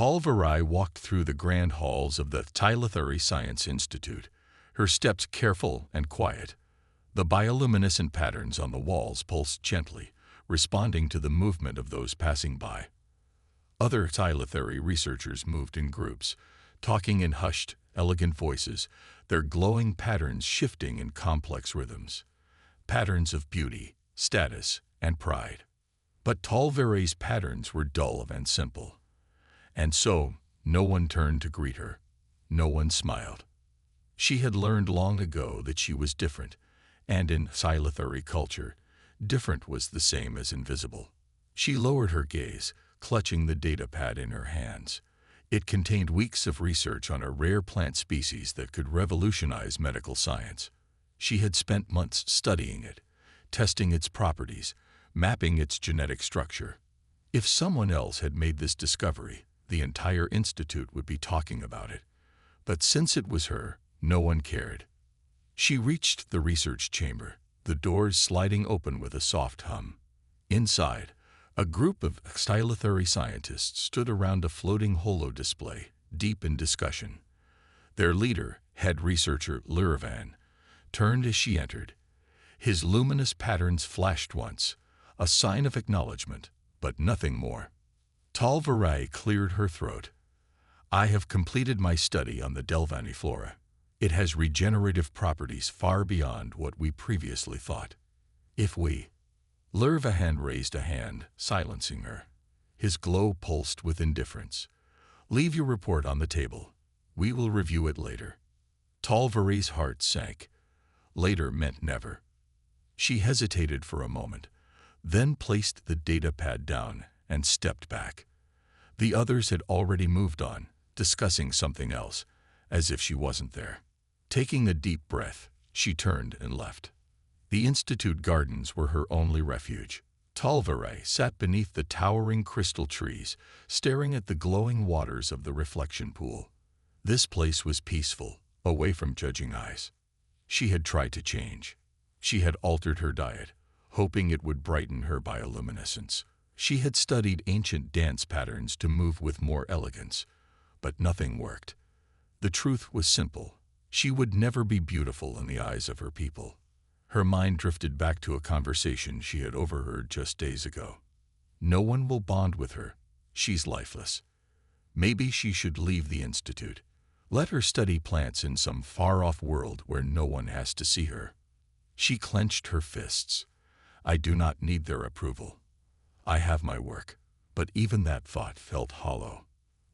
Talvarai walked through the grand halls of the Scifi Science Institute, her steps careful and quiet. The bioluminescent patterns on the walls pulsed gently, responding to the movement of those passing by. Other Scifi researchers moved in groups, talking in hushed, elegant voices, their glowing patterns shifting in complex rhythms. Patterns of beauty, status, and pride. But Talvaray's patterns were dull and simple. And so, no one turned to greet her. No one smiled. She had learned long ago that she was different, and in Scifi culture, different was the same as invisible. She lowered her gaze, clutching the data pad in her hands. It contained weeks of research on a rare plant species that could revolutionize medical science. She had spent months studying it, testing its properties, mapping its genetic structure. If someone else had made this discovery, the entire institute would be talking about it. But since it was her, no one cared. She reached the research chamber, the doors sliding open with a soft hum. Inside, a group of Scifi scientists stood around a floating holo display, deep in discussion. Their leader, head researcher Lurvan, turned as she entered. His luminous patterns flashed once, a sign of acknowledgement, but nothing more. Talvarai cleared her throat. I have completed my study on the Delvani flora. It has regenerative properties far beyond what we previously thought. If we... Lurvahan raised a hand, silencing her. His glow pulsed with indifference. Leave your report on the table. We will review it later. Talvarai's heart sank. Later meant never. She hesitated for a moment, then placed the data pad down and stepped back. The others had already moved on, discussing something else, as if she wasn't there. Taking a deep breath, she turned and left. The institute gardens were her only refuge. Talvarai sat beneath the towering crystal trees, staring at the glowing waters of the reflection pool. This place was peaceful, away from judging eyes. She had tried to change. She had altered her diet, hoping it would brighten her bioluminescence. She had studied ancient dance patterns to move with more elegance, but nothing worked. The truth was simple. She would never be beautiful in the eyes of her people. Her mind drifted back to a conversation she had overheard just days ago. No one will bond with her. She's lifeless. Maybe she should leave the institute. Let her study plants in some far-off world where no one has to see her. She clenched her fists. I do not need their approval. I have my work. But even that thought felt hollow.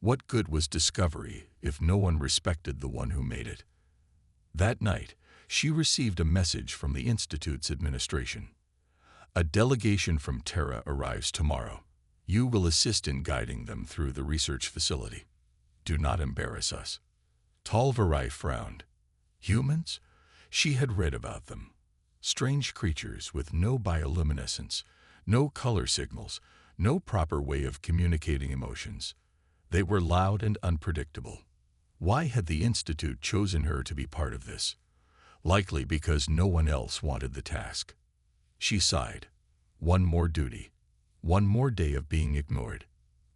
What good was discovery if no one respected the one who made it? That night, she received a message from the Institute's administration. A delegation from Terra arrives tomorrow. You will assist in guiding them through the research facility. Do not embarrass us. Talvarai frowned. Humans? She had read about them. Strange creatures with no bioluminescence, no color signals, no proper way of communicating emotions. They were loud and unpredictable. Why had the Institute chosen her to be part of this? Likely because no one else wanted the task. She sighed. One more duty. One more day of being ignored.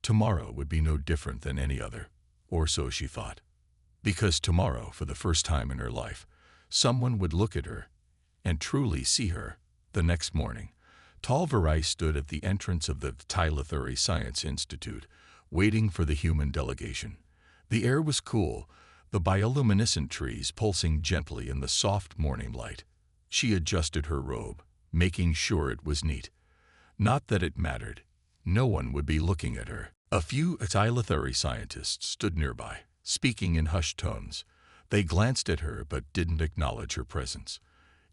Tomorrow would be no different than any other, or so she thought. Because tomorrow, for the first time in her life, someone would look at her and truly see her. The next morning, Talvarai stood at the entrance of the Scifi Science Institute, waiting for the human delegation. The air was cool, the bioluminescent trees pulsing gently in the soft morning light. She adjusted her robe, making sure it was neat. Not that it mattered. No one would be looking at her. A few Scifi scientists stood nearby, speaking in hushed tones. They glanced at her but didn't acknowledge her presence.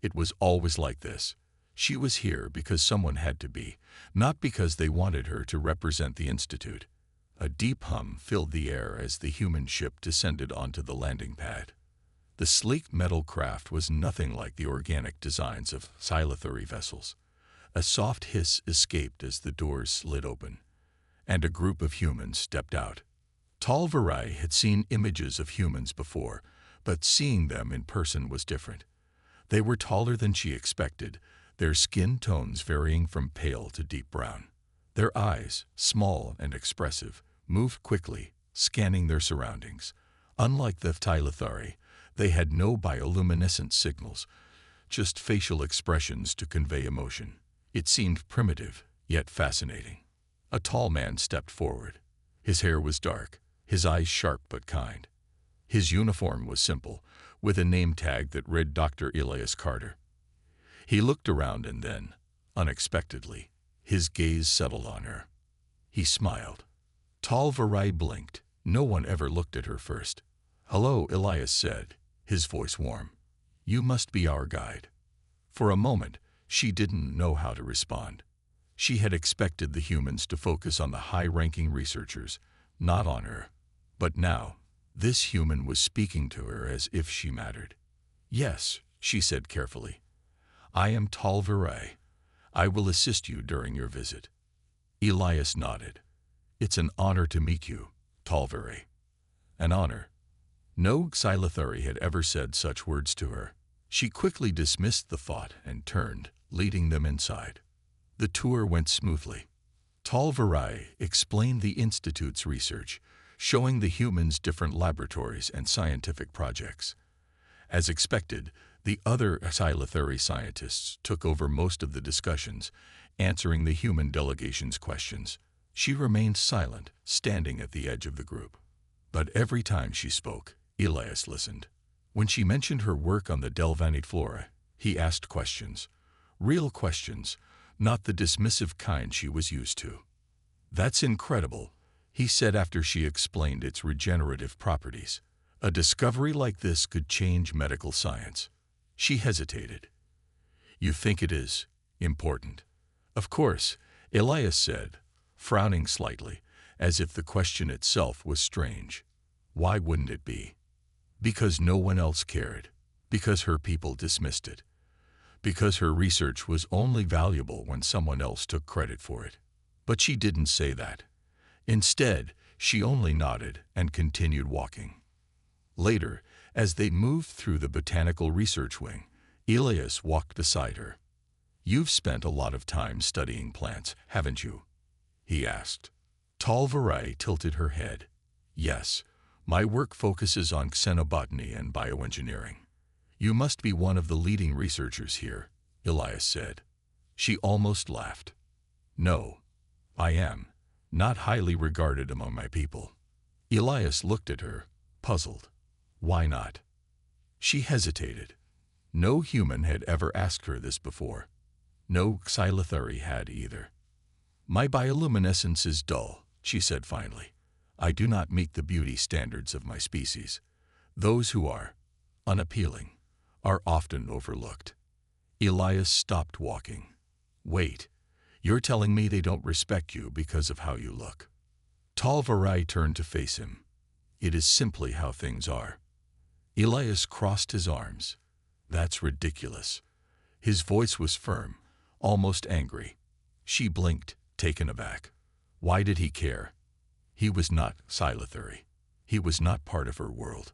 It was always like this. She was here because someone had to be, not because they wanted her to represent the Institute. A deep hum filled the air as the human ship descended onto the landing pad. The sleek metal craft was nothing like the organic designs of Scifi vessels. A soft hiss escaped as the doors slid open, and a group of humans stepped out. Talvarai had seen images of humans before, but seeing them in person was different. They were taller than she expected, their skin tones varying from pale to deep brown. Their eyes, small and expressive, moved quickly, scanning their surroundings. Unlike the Tylethari, they had no bioluminescent signals, just facial expressions to convey emotion. It seemed primitive, yet fascinating. A tall man stepped forward. His hair was dark, his eyes sharp but kind. His uniform was simple, with a name tag that read Dr. Elias Carter. He looked around and then, unexpectedly, his gaze settled on her. He smiled. Talvarai blinked. No one ever looked at her first. "Hello," Elias said, his voice warm. "You must be our guide." For a moment, she didn't know how to respond. She had expected the humans to focus on the high-ranking researchers, not on her. But now, this human was speaking to her as if she mattered. "Yes," she said carefully. "I am Talvarai. I will assist you during your visit." Elias nodded. "It's an honor to meet you, Talvarai." An honor. No Xylothari had ever said such words to her. She quickly dismissed the thought and turned, leading them inside. The tour went smoothly. Talvarai explained the Institute's research, showing the humans different laboratories and scientific projects. As expected, the other Xylothari scientists took over most of the discussions, answering the human delegation's questions. She remained silent, standing at the edge of the group. But every time she spoke, Elias listened. When she mentioned her work on the Delvanite flora, he asked questions. Real questions, not the dismissive kind she was used to. "That's incredible," he said after she explained its regenerative properties. "A discovery like this could change medical science." She hesitated. "You think it is important?" "Of course," Elias said, frowning slightly, as if the question itself was strange. Why wouldn't it be? Because no one else cared. Because her people dismissed it. Because her research was only valuable when someone else took credit for it. But she didn't say that. Instead, she only nodded and continued walking. Later, as they moved through the botanical research wing, Elias walked beside her. "You've spent a lot of time studying plants, haven't you?" he asked. Talvarai tilted her head. "Yes, my work focuses on xenobotany and bioengineering." "You must be one of the leading researchers here," Elias said. She almost laughed. "No, I am. Not highly regarded among my people." Elias looked at her, puzzled. "Why not?" She hesitated. No human had ever asked her this before. No Xylothari had either. "My bioluminescence is dull," she said finally. "I do not meet the beauty standards of my species. Those who are unappealing are often overlooked." Elias stopped walking. "Wait, you're telling me they don't respect you because of how you look?" Talvarai turned to face him. "It is simply how things are." Elias crossed his arms. "That's ridiculous." His voice was firm, almost angry. She blinked, taken aback. Why did he care? He was not Xylothari. He was not part of her world.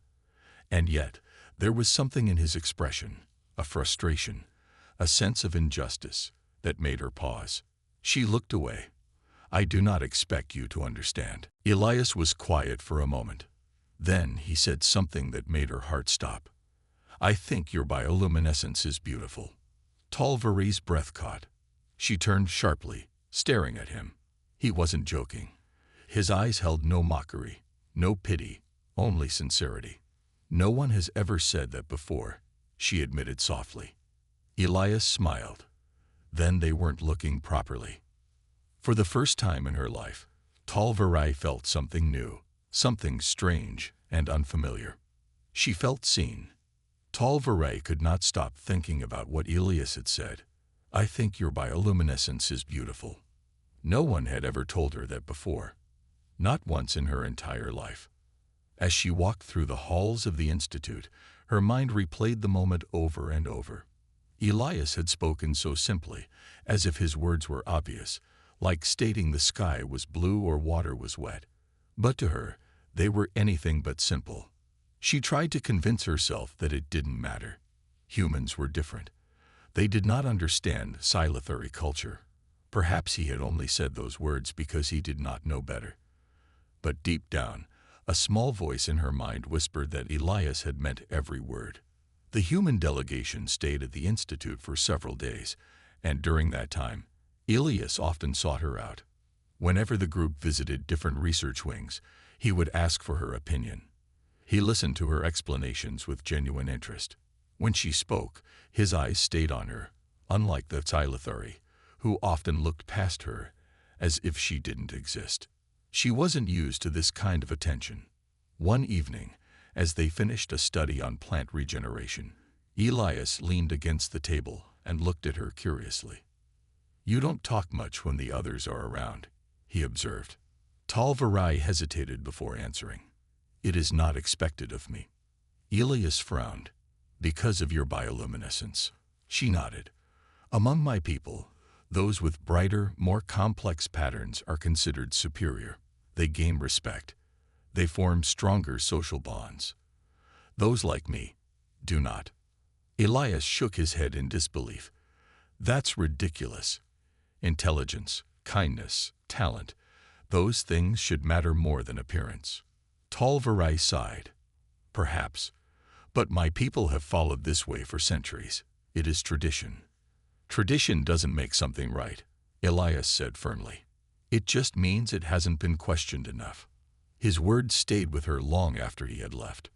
And yet, there was something in his expression, a frustration, a sense of injustice, that made her pause. She looked away. "I do not expect you to understand." Elias was quiet for a moment. Then he said something that made her heart stop. "I think your bioluminescence is beautiful." Talvarai's breath caught. She turned sharply, staring at him. He wasn't joking. His eyes held no mockery, no pity, only sincerity. "No one has ever said that before," she admitted softly. Elias smiled. Then they weren't looking properly. For the first time in her life, Talvarai felt something new, something strange and unfamiliar. She felt seen. Talvarai could not stop thinking about what Elias had said. "I think your bioluminescence is beautiful." No one had ever told her that before. Not once in her entire life. As she walked through the halls of the Institute, her mind replayed the moment over and over. Elias had spoken so simply, as if his words were obvious, like stating the sky was blue or water was wet. But to her, they were anything but simple. She tried to convince herself that it didn't matter. Humans were different. They did not understand Xylothari culture. Perhaps he had only said those words because he did not know better. But deep down, A small voice in her mind whispered that Elias had meant every word. The human delegation stayed at the Institute for several days, and during that time, Elias often sought her out. Whenever the group visited different research wings, he would ask for her opinion. He listened to her explanations with genuine interest. When she spoke, his eyes stayed on her, unlike the Scifi, who often looked past her as if she didn't exist. She wasn't used to this kind of attention. One evening, as they finished a study on plant regeneration, Elias leaned against the table and looked at her curiously. "You don't talk much when the others are around," he observed. Talvarai hesitated before answering. "It is not expected of me." Elias frowned. "Because of your bioluminescence." She nodded. "Among my people, those with brighter, more complex patterns are considered superior. They gain respect. They form stronger social bonds. Those like me do not." Elias shook his head in disbelief. "That's ridiculous. Intelligence, kindness, talent, those things should matter more than appearance." Talvarai sighed. "Perhaps, but my people have followed this way for centuries. It is tradition." "Tradition doesn't make something right," Elias said firmly. "It just means it hasn't been questioned enough." His words stayed with her long after he had left.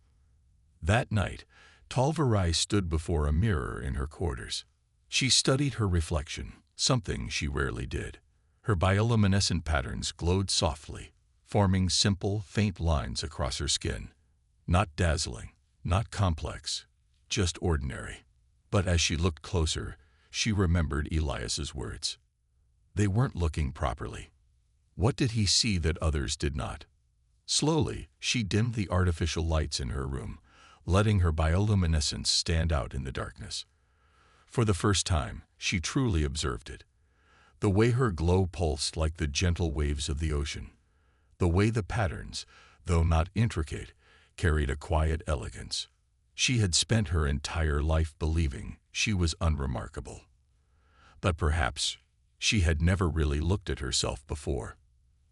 That night, Talvarai stood before a mirror in her quarters. She studied her reflection, something she rarely did. Her bioluminescent patterns glowed softly, forming simple, faint lines across her skin. Not dazzling, not complex, just ordinary. But as she looked closer, she remembered Elias's words. They weren't looking properly. What did he see that others did not? Slowly, she dimmed the artificial lights in her room, letting her bioluminescence stand out in the darkness. For the first time, she truly observed it. The way her glow pulsed like the gentle waves of the ocean. The way the patterns, though not intricate, carried a quiet elegance. She had spent her entire life believing she was unremarkable. But perhaps she had never really looked at herself before.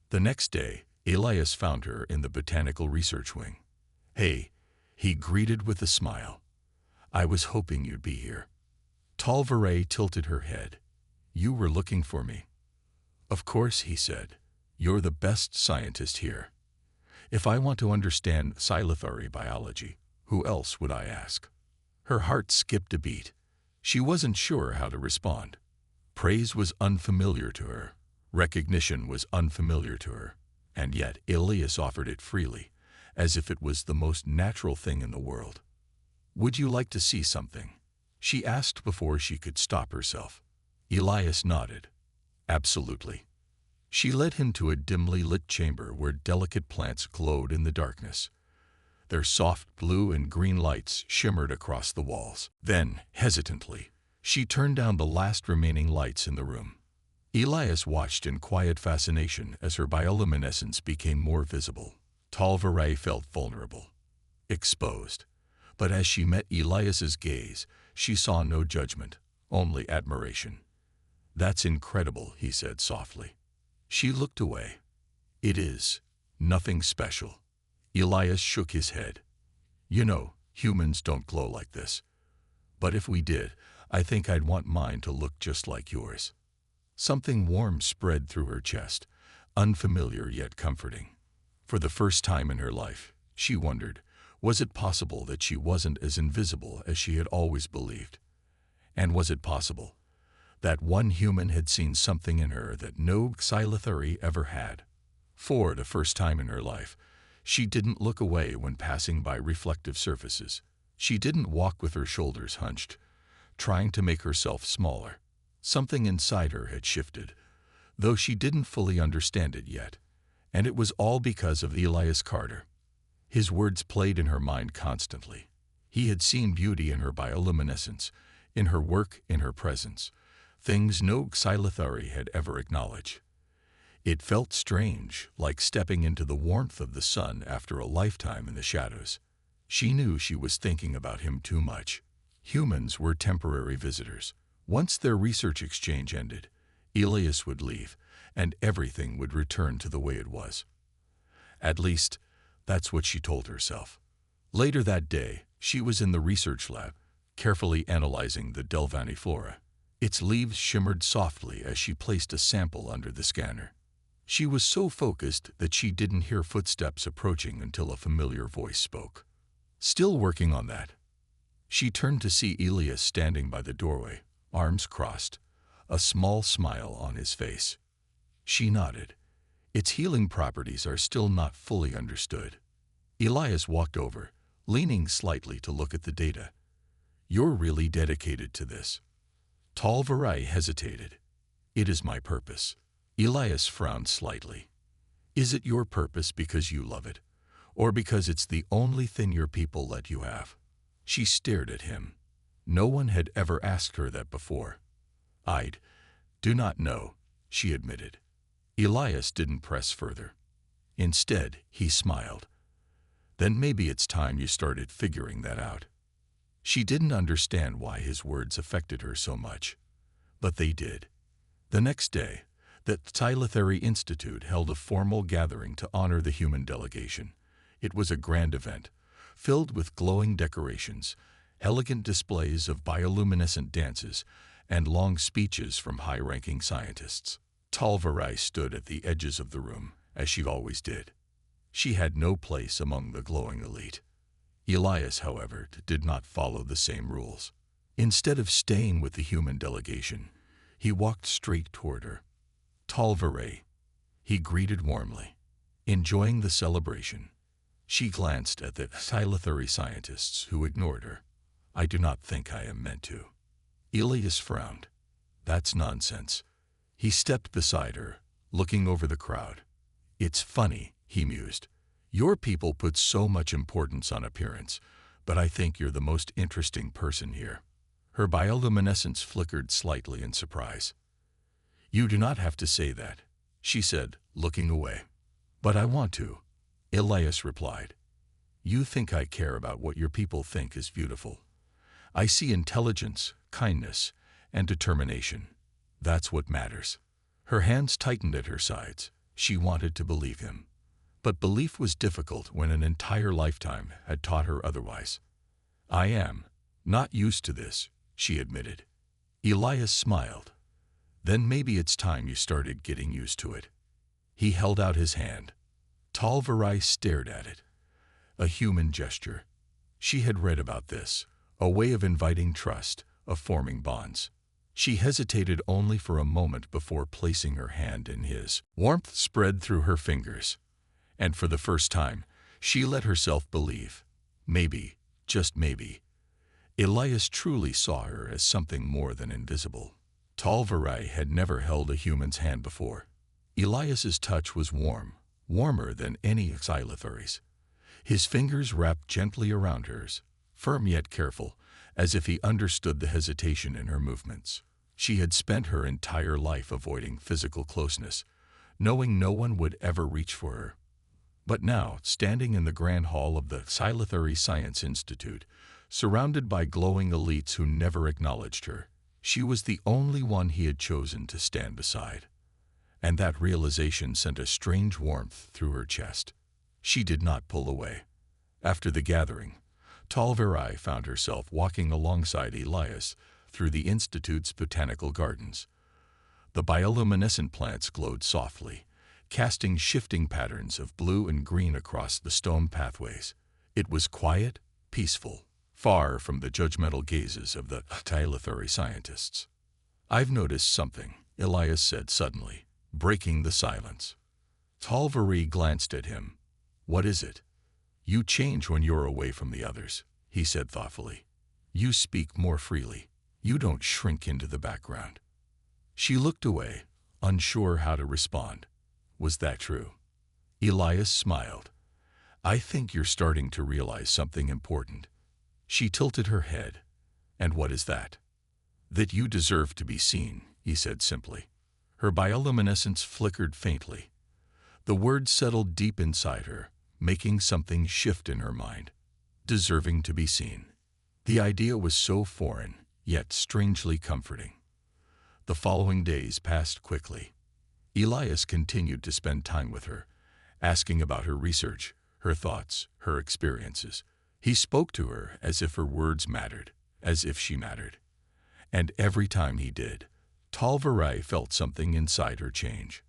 The next day, Elias found her in the botanical research wing. "Hey," he greeted with a smile. "I was hoping you'd be here." Talvarai tilted her head. "You were looking for me." "Of course," he said. "You're the best scientist here. If I want to understand Scifi biology, who else would I ask?" Her heart skipped a beat. She wasn't sure how to respond. Praise was unfamiliar to her. Recognition was unfamiliar to her. And yet Elias offered it freely, as if it was the most natural thing in the world. "Would you like to see something?" she asked before she could stop herself. Elias nodded. "Absolutely." She led him to a dimly lit chamber where delicate plants glowed in the darkness. Their soft blue and green lights shimmered across the walls. Then, hesitantly, she turned down the last remaining lights in the room. Elias watched in quiet fascination as her bioluminescence became more visible. Talvarai felt vulnerable, exposed. But as she met Elias's gaze, she saw no judgment, only admiration. "That's incredible," he said softly. She looked away. "It is. Nothing special." Elias shook his head. "You know, humans don't glow like this. But if we did, I think I'd want mine to look just like yours." Something warm spread through her chest, unfamiliar yet comforting. For the first time in her life, she wondered, was it possible that she wasn't as invisible as she had always believed? And was it possible that one human had seen something in her that no Scifi ever had? For the first time in her life, she didn't look away when passing by reflective surfaces. She didn't walk with her shoulders hunched, trying to make herself smaller. Something inside her had shifted, though she didn't fully understand it yet. And it was all because of Elias Carter. His words played in her mind constantly. He had seen beauty in her bioluminescence, in her work, in her presence, things no Scifi had ever acknowledged. It felt strange, like stepping into the warmth of the sun after a lifetime in the shadows. She knew she was thinking about him too much. Humans were temporary visitors. Once their research exchange ended, Elias would leave, and everything would return to the way it was. At least, That's what she told herself. Later that day, she was in the research lab, carefully analyzing the Delvani flora. Its leaves shimmered softly as she placed a sample under the scanner. She was so focused that she didn't hear footsteps approaching until a familiar voice spoke. Still working on that. She turned to see Elias standing by the doorway, arms crossed, a small smile on his face. She nodded. Its healing properties are still not fully understood. Elias walked over, leaning slightly to look at the data. You're really dedicated to this. Talvarai hesitated. It is my purpose. Elias frowned slightly. Is it your purpose because you love it, or because it's the only thing your people let you have? She stared at him. No one had ever asked her that before. I do not know, she admitted. Elias didn't press further. Instead, he smiled. Then maybe it's time you started figuring that out. She didn't understand why his words affected her so much, but they did. The next day, the Tylethary Institute held a formal gathering to honor the human delegation. It was a grand event, filled with glowing decorations, elegant displays of bioluminescent dances, and long speeches from high-ranking scientists. Talvarai stood at the edges of the room, as she always did. She had no place among the glowing elite. Elias, however, did not follow the same rules. Instead of staying with the human delegation, he walked straight toward her. Talvarai, he greeted warmly, enjoying the celebration. She glanced at the Tylethary scientists who ignored her. I do not think I am meant to. Elias frowned. That's nonsense. He stepped beside her, looking over the crowd. It's funny, he mused. Your people put so much importance on appearance, but I think you're the most interesting person here. Her bioluminescence flickered slightly in surprise. You do not have to say that, she said, looking away. But I want to, Elias replied. You think I care about what your people think is beautiful. I see intelligence, kindness, and determination. That's what matters. Her hands tightened at her sides. She wanted to believe him. But belief was difficult when an entire lifetime had taught her otherwise. I am not used to this, she admitted. Elias smiled. Then maybe it's time you started getting used to it. He held out his hand. Talvarai stared at it. A human gesture. She had read about this, a way of inviting trust, of forming bonds. She hesitated only for a moment before placing her hand in his. Warmth spread through her fingers. And for the first time, she let herself believe. Maybe, just maybe, Elias truly saw her as something more than invisible. Talvarai had never held a human's hand before. Elias's touch was warm, warmer than any Xylothuri's. His fingers wrapped gently around hers, firm yet careful, as if he understood the hesitation in her movements. She had spent her entire life avoiding physical closeness, knowing no one would ever reach for her. But now, standing in the grand hall of the Tylethary Science Institute, surrounded by glowing elites who never acknowledged her, she was the only one he had chosen to stand beside. And that realization sent a strange warmth through her chest. She did not pull away. After the gathering, Talvarai found herself walking alongside Elias through the Institute's botanical gardens. The bioluminescent plants glowed softly, casting shifting patterns of blue and green across the stone pathways. It was quiet, peaceful, far from the judgmental gazes of the Tylethary scientists. I've noticed something, Elias said suddenly, breaking the silence. Talvarai glanced at him. What is it? You change when you're away from the others, he said thoughtfully. You speak more freely. You don't shrink into the background. She looked away, unsure how to respond. Was that true? Elias smiled. I think you're starting to realize something important. She tilted her head. And what is that? That you deserve to be seen, he said simply. Her bioluminescence flickered faintly. The words settled deep inside her, making something shift in her mind. Deserving to be seen. The idea was so foreign, yet strangely comforting. The following days passed quickly. Elias continued to spend time with her, asking about her research, her thoughts, her experiences. He spoke to her as if her words mattered, as if she mattered. And every time he did, Talvarai felt something inside her change.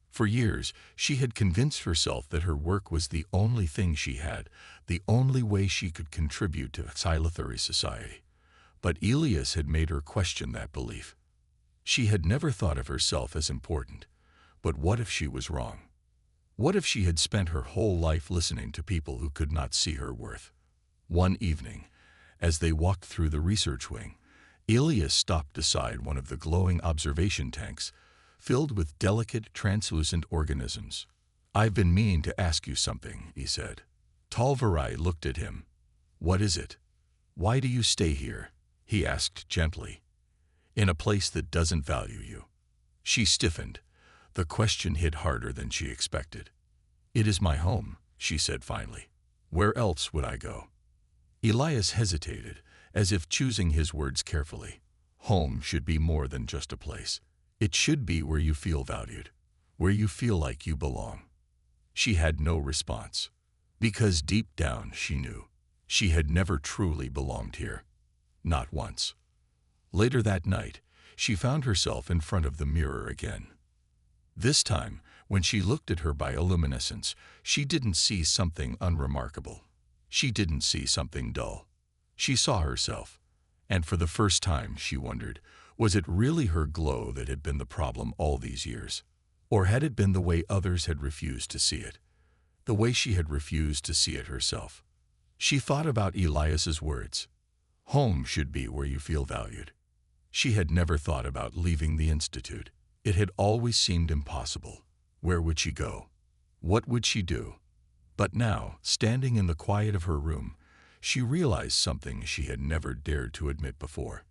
For years, she had convinced herself that her work was the only thing she had, the only way she could contribute to Scifi society. But Elias had made her question that belief. She had never thought of herself as important. But what if she was wrong? What if she had spent her whole life listening to people who could not see her worth? One evening, as they walked through the research wing, Elias stopped beside one of the glowing observation tanks filled with delicate, translucent organisms. "I've been meaning to ask you something," he said. Talvarai looked at him. "What is it? Why do you stay here?" he asked gently. "In a place that doesn't value you." She stiffened. The question hit harder than she expected. "It is my home," she said finally. "Where else would I go?" Elias hesitated, as if choosing his words carefully. Home should be more than just a place. It should be where you feel valued, where you feel like you belong. She had no response, because deep down she knew she had never truly belonged here. Not once. Later that night, she found herself in front of the mirror again. This time, when she looked at her bioluminescence, she didn't see something unremarkable. She didn't see something dull. She saw herself, and for the first time she wondered, was it really her glow that had been the problem all these years? Or had it been the way others had refused to see it? The way she had refused to see it herself? She thought about Elias's words. Home should be where you feel valued. She had never thought about leaving the Institute. It had always seemed impossible. Where would she go? What would she do? But now, standing in the quiet of her room, she realized something she had never dared to admit before.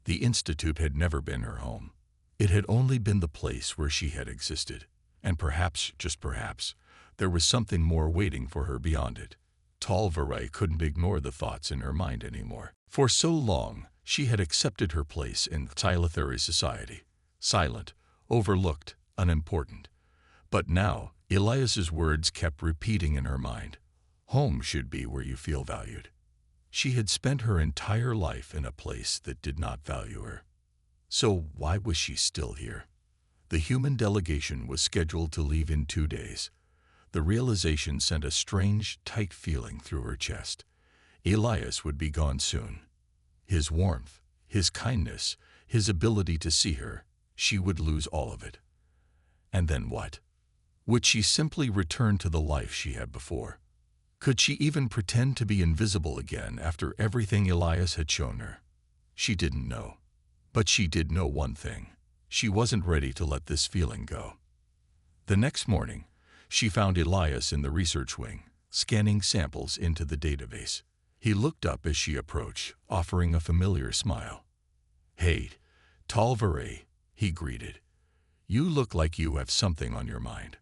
The Institute had never been her home. It had only been the place where she had existed. And perhaps, just perhaps, there was something more waiting for her beyond it. Talvarai couldn't ignore the thoughts in her mind anymore. For so long, she had accepted her place in Scifi society, silent, overlooked, unimportant. But now, Elias's words kept repeating in her mind. Home should be where you feel valued. She had spent her entire life in a place that did not value her. So why was she still here? The human delegation was scheduled to leave in 2 days. The realization sent a strange, tight feeling through her chest. Elias would be gone soon. His warmth, his kindness, his ability to see her, she would lose all of it. And then what? Would she simply return to the life she had before? Could she even pretend to be invisible again after everything Elias had shown her? She didn't know. But she did know one thing. She wasn't ready to let this feeling go. The next morning, she found Elias in the research wing, scanning samples into the database. He looked up as she approached, offering a familiar smile. "Hey, Talvarai," he greeted. "You look like you have something on your mind."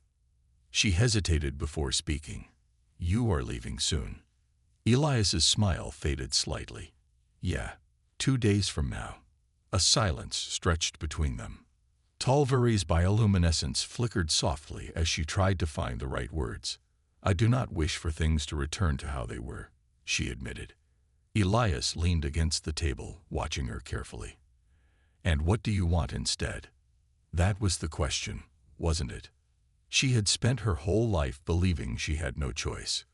She hesitated before speaking. "You are leaving soon." Elias's smile faded slightly. "Yeah, 2 days from now." A silence stretched between them. Talvarai's bioluminescence flickered softly as she tried to find the right words. "I do not wish for things to return to how they were," she admitted. Elias leaned against the table, watching her carefully. "And what do you want instead?" That was the question, wasn't it? She had spent her whole life believing she had no choice.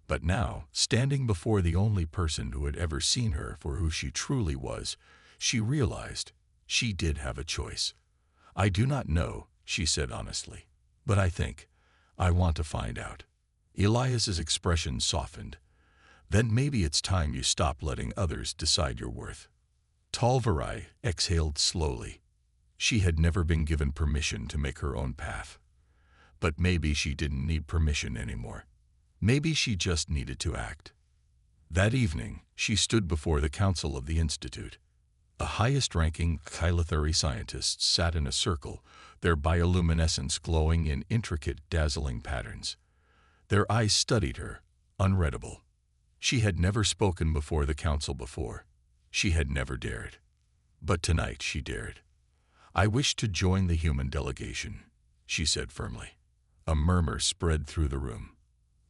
But now, standing before the only person who had ever seen her for who she truly was, she realized she did have a choice. "I do not know," she said honestly, "but I want to find out." Elias's expression softened. "Then maybe it's time you stop letting others decide your worth." Talvarai exhaled slowly. She had never been given permission to make her own path. But maybe she didn't need permission anymore. Maybe she just needed to act. That evening, she stood before the council of the Institute. The highest-ranking Scifi scientists sat in a circle, their bioluminescence glowing in intricate, dazzling patterns. Their eyes studied her, unreadable. She had never spoken before the council before. She had never dared. But tonight she dared. "I wish to join the human delegation," she said firmly. A murmur spread through the room.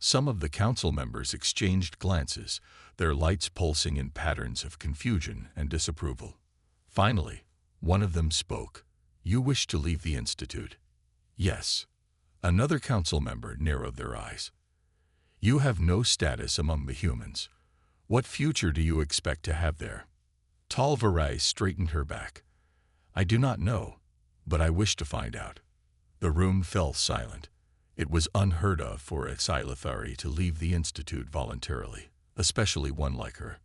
Some of the council members exchanged glances, their lights pulsing in patterns of confusion and disapproval. Finally, one of them spoke. "You wish to leave the Institute?" "Yes." Another council member narrowed their eyes. "You have no status among the humans. What future do you expect to have there?" Talvarai straightened her back. "I do not know, but I wish to find out." The room fell silent. It was unheard of for a Scifi to leave the Institute voluntarily, especially one like her.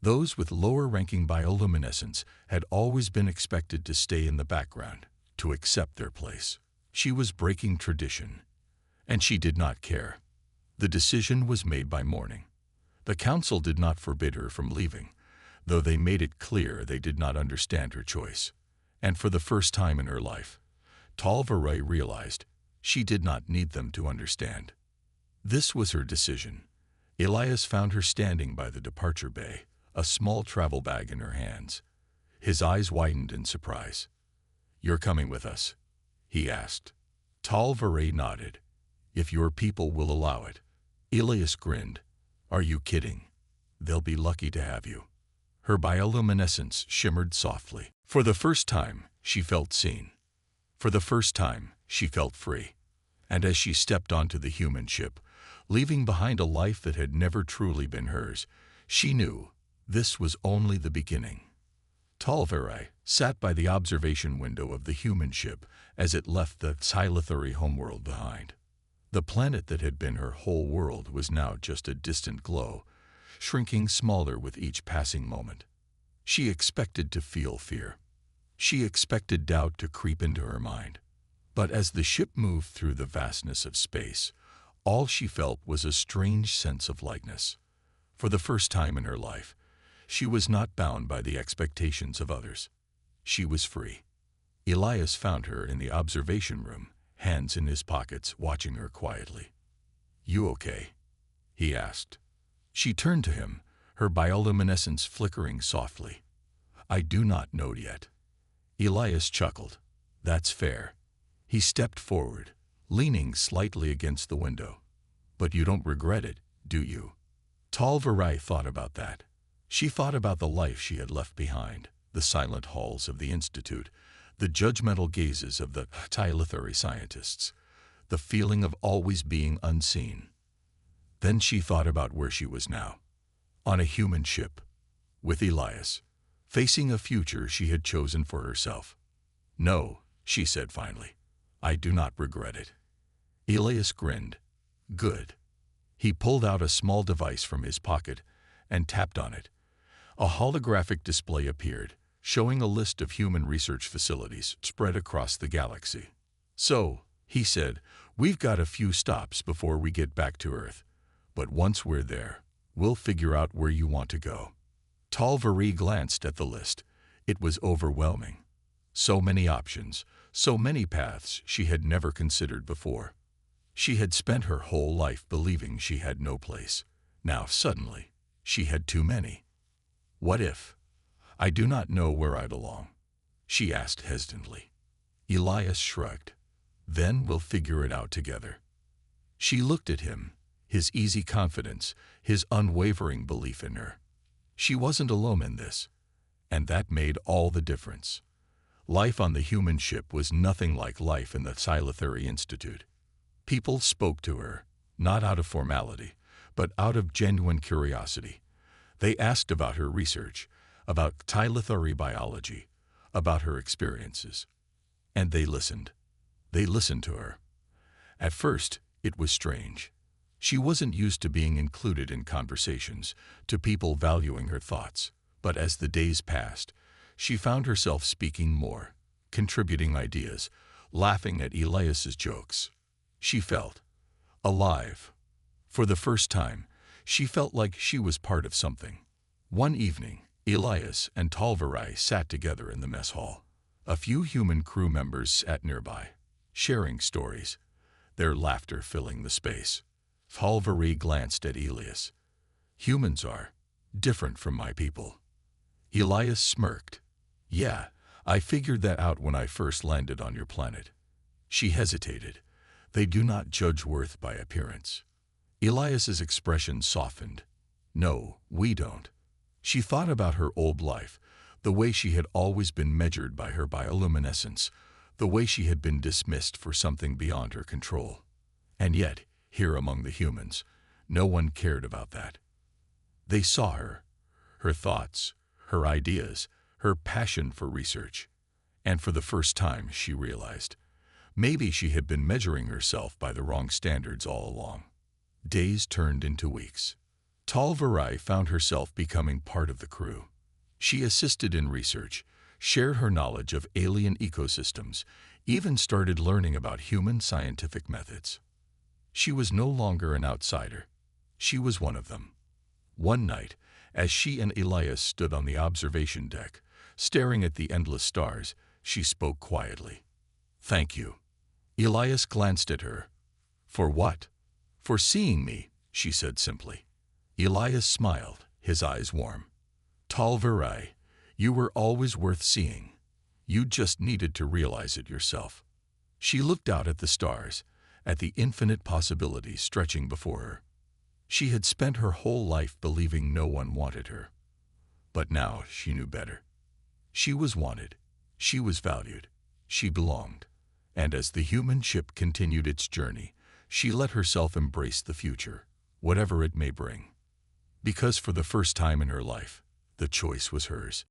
Those with lower-ranking bioluminescence had always been expected to stay in the background, to accept their place. She was breaking tradition, and she did not care. The decision was made by morning. The council did not forbid her from leaving, though they made it clear they did not understand her choice. And for the first time in her life, Talvarai realized she did not need them to understand. This was her decision. Elias found her standing by the departure bay, a small travel bag in her hands. His eyes widened in surprise. "You're coming with us?" he asked. Talvarai nodded. "If your people will allow it." Elias grinned. "Are you kidding? They'll be lucky to have you." Her bioluminescence shimmered softly. For the first time, she felt seen. For the first time, she felt free. And as she stepped onto the human ship, leaving behind a life that had never truly been hers, she knew this was only the beginning. Talvarai sat by the observation window of the human ship as it left the Scifi homeworld behind. The planet that had been her whole world was now just a distant glow, shrinking smaller with each passing moment. She expected to feel fear. She expected doubt to creep into her mind. But as the ship moved through the vastness of space, all she felt was a strange sense of lightness. For the first time in her life, she was not bound by the expectations of others. She was free. Elias found her in the observation room, hands in his pockets, watching her quietly. "You okay?" he asked. She turned to him, her bioluminescence flickering softly. "I do not know yet." Elias chuckled. "That's fair." He stepped forward, leaning slightly against the window. "But you don't regret it, do you?" Talvarai thought about that. She thought about the life she had left behind, the silent halls of the Institute, the judgmental gazes of the Scifi scientists, the feeling of always being unseen. Then she thought about where she was now, on a human ship, with Elias, facing a future she had chosen for herself. "No," she said finally, "I do not regret it." Elias grinned. "Good." He pulled out a small device from his pocket and tapped on it. A holographic display appeared, showing a list of human research facilities spread across the galaxy. "So," he said, "we've got a few stops before we get back to Earth. But once we're there, we'll figure out where you want to go." Talvarai glanced at the list. It was overwhelming. So many options, so many paths she had never considered before. She had spent her whole life believing she had no place. Now, suddenly, she had too many. "What if I do not know where I belong?" she asked hesitantly. Elias shrugged. "Then we'll figure it out together." She looked at him, his easy confidence, his unwavering belief in her. She wasn't alone in this, and that made all the difference. Life on the human ship was nothing like life in the Scifi Institute. People spoke to her, not out of formality, but out of genuine curiosity. They asked about her research, about Scifi biology, about her experiences. And they listened. They listened to her. At first, it was strange. She wasn't used to being included in conversations, to people valuing her thoughts. But as the days passed, she found herself speaking more, contributing ideas, laughing at Elias's jokes. She felt alive. For the first time, she felt like she was part of something. One evening, Elias and Talvarai sat together in the mess hall. A few human crew members sat nearby, sharing stories, their laughter filling the space. Talvarai glanced at Elias. "Humans are different from my people." Elias smirked. "Yeah, I figured that out when I first landed on your planet." She hesitated. "They do not judge worth by appearance." Elias's expression softened. No, we don't. She thought about her old life, the way she had always been measured by her bioluminescence, the way she had been dismissed for something beyond her control. And yet, here among the humans, no one cared about that. They saw her thoughts, her ideas, her passion for research. And for the first time, she realized, maybe she had been measuring herself by the wrong standards all along. Days turned into weeks. Talvarai found herself becoming part of the crew. She assisted in research, shared her knowledge of alien ecosystems, even started learning about human scientific methods. She was no longer an outsider. She was one of them. One night, as she and Elias stood on the observation deck, staring at the endless stars, she spoke quietly. "Thank you." Elias glanced at her. "For what?" "For seeing me," she said simply. Elias smiled, his eyes warm. "Talvarai, you were always worth seeing. You just needed to realize it yourself." She looked out at the stars, at the infinite possibilities stretching before her. She had spent her whole life believing no one wanted her. But now she knew better. She was wanted. She was valued. She belonged. And as the human ship continued its journey, she let herself embrace the future, whatever it may bring. Because for the first time in her life, the choice was hers.